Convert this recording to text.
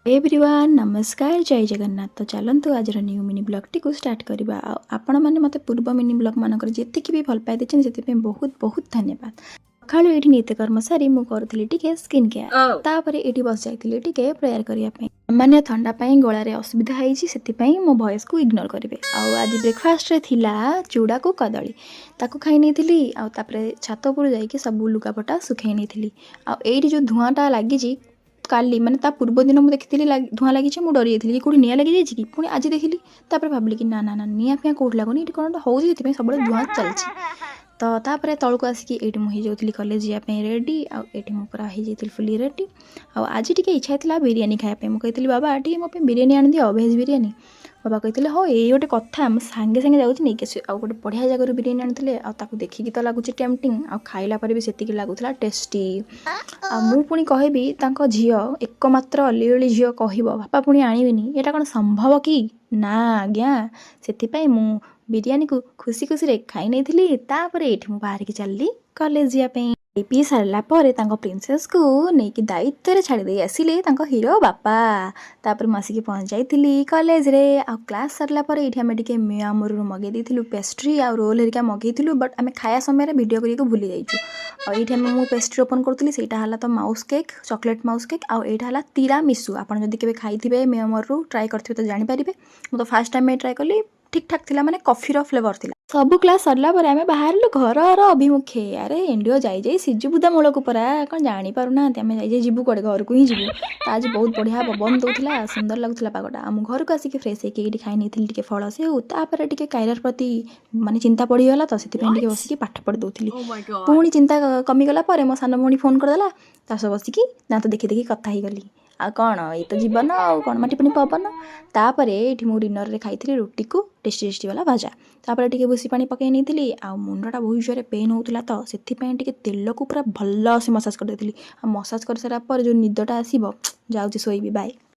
Everyone नमस्कार जय जगन्नाथ। तो चलतु आज new mini blog T start करवा। आपण मैंने मत पूर्व मिनी ब्लॉग मानक जी भी भल पाई से बहुत बहुत धन्यवाद। सकालू ये नित्यकर्म सारी मुझे स्किन केयर तापर ये बस जाइए प्रेयर करने सामान्य ठंडा गलार असुविधा होती मो भॉइस को इग्नोर करेंगे। आज ब्रेकफास्ट रे थिला चूड़ा को कदली ताको खाई नहीं तापर छात उपर जाकि सब लुगापटा सुखाई नहीं जो धुआंटा लगी काली माने ता पूर्व दिन मुझे देखी धुआं लगी मुझे डरी जाइए कौट निआं लगी कि पुणी आज देखिली भाविली कि ना ना ना निआं फिआं कौट लगुनि ये कौन हो सब धुआं चलती। तो तापर तौक आसिकी ये मुझे कॉलेज जावाई रेडी आठी पूरा हो जाती फुली रेडी। आज टी इच्छा था बिरियानी खायापी मुझे बाबा टी मो बिरियानी आनी दियो भेज बिरियानी। बाबा कहते हाँ ये गोटे कथा सांगे सांगे जाऊँगी नहीं कि आउ गोटे बढ़िया जगह बिरियानी आनी आते देखिकी तो लगुच टेम्पटिंग आ खाइला पर भी सेतिकी लगुला टेस्टी। मु पुणी कहबी तांको झियो एकमात्र अलिअली झियो कहब बापा पुणी आनिबिनी एटा कौन संभव कि ना आज्ञा से मु बिरियानी को खुशी खुशी रे खाई नहीं तापर ये बाहर की चलली कॉलेज जावाई। पी सारा प्रिंसेस को नहीं दायित्व छाड़ी दे आसिले हीरो बापा तापर मसिकी पहुँच जाइली कॉलेज रे आ क्लास सरला पर ये आम टे मियामोर मगे देलु पेस्ट्री आ रोल हेरिका मगेलु बट आम खाया समय वीडियो करिक भूली जाइछु। ये मुझे पेस्ट्री ओपन करूँ से तो mousse cake chocolate mousse cake आईटा तिरामिसु आप जब खाई मियामोर रू ट्राए करते तो जानीपारे। मुझे फास्ट टाइम ट्राए कली ठीक ठाक थिला माने कॉफीर फ्लेवर थिला। सब क्लास सरला पर आम बाहर घर अभिमुखे अरे एनडीओ जाई सिजु बुदा मूल को परा कौन जानी पारुना आम जीवु कड़े घर को ही जीवु। तो आज बहुत बढ़िया पवन दौला सुंदर लगुला पागटा आम घर को आसिक फ्रेश होकर खाई नहीं फल से तापर टे कैरियर प्रति माने चिंता पड़गला तो से बसिक पाठ पढ़ी दूसरी पुणी चिंता कमीगला मो सान भौणी फोन करदेला तास बसिकी ना तो देखी देखी कथा ही गली आ कौन ये तो जीवन आउ कौन माटी पानी पवन। तापर ये मुझे डिनर रे खाई रुटी को टेस्टी टेस्टी वाला भजा तापर टे भूसी पानी पकई नहीं आ मुंडा बहुत जोर पेन होता तो से तेल को पूरा भल से मसाज कर देती। मसाज कर सारा पर जो निदटा आसो जाऊँगी शोबी बाय।